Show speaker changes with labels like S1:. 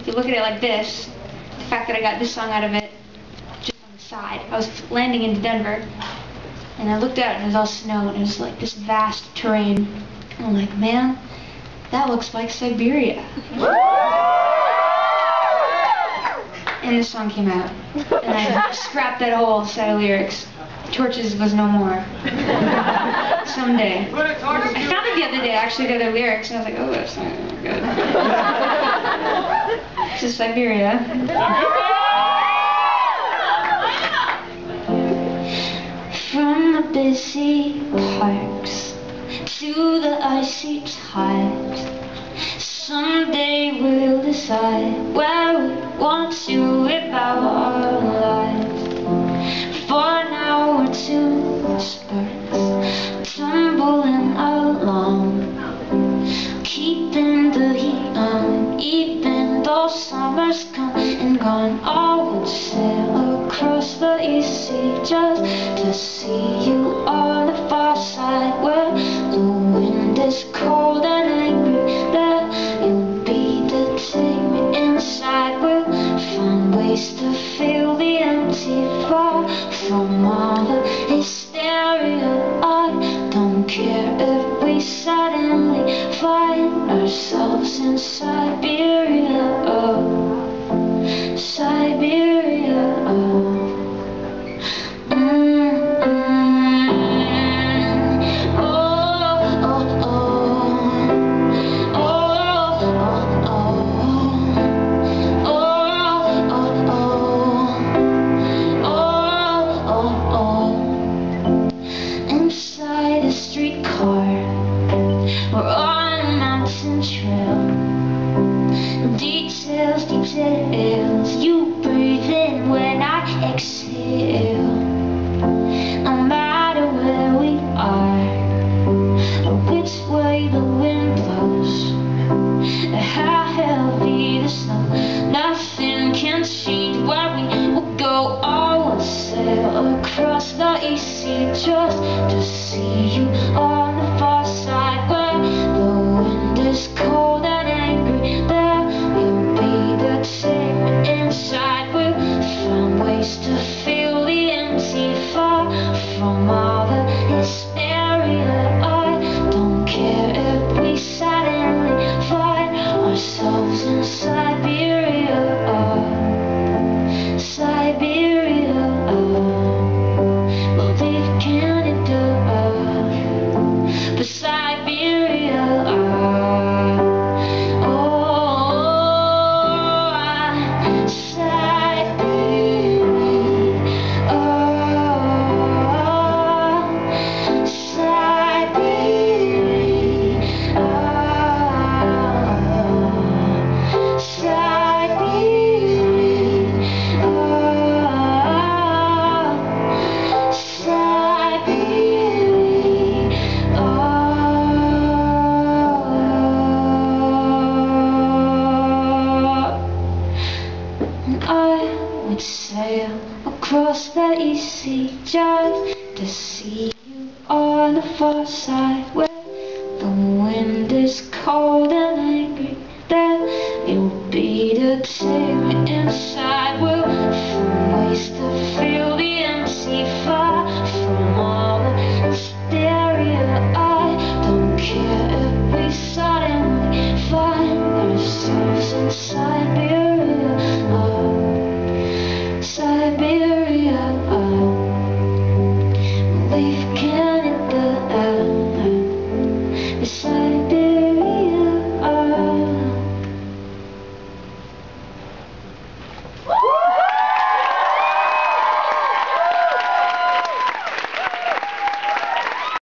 S1: if you look at it like this, the fact that I got this song out of it, just on the side. I was landing into Denver, and I looked out and it was all snow, and it was like this vast terrain. And I'm like, man, that looks like Siberia. And this song came out, and I scrapped that whole set of lyrics. Torches was no more. Someday. I found it the other day, actually, the other lyrics, and I was like, oh, that's not good. This is Siberia. From the busy parks to the icy tides, someday we'll decide where we want to live our lives. For now we're two sparks tumbling along, keeping the heat on, even though summer's come and gone. I would sail across the East Sea just to see you on the far side, where the wind is cold and angry. That you'll be to take me inside. We'll find ways to fill the empty, far from all the hysteria. I don't care if we suddenly find ourselves in Siberia. Siberia. Inside a streetcar, we're on a mountain trail. Details, details, you breathe in when I exhale. No matter where we are, or which way the wind blows, or how heavy the snow, nothing can change where we will go. I will sail across the East Sea just to see you on the far side, where the wind is cold and angry. There you'll be the take me inside. We'll find ways to fill the empty, far from all the hysteria. I don't care if we suddenly find ourselves in Siberia. Siberia. We'll leave Canada for Siberia. I would sail across the East Sea just to see you on the far side, where the wind is cold and angry. Then you'll be to take me inside. We'll find ways to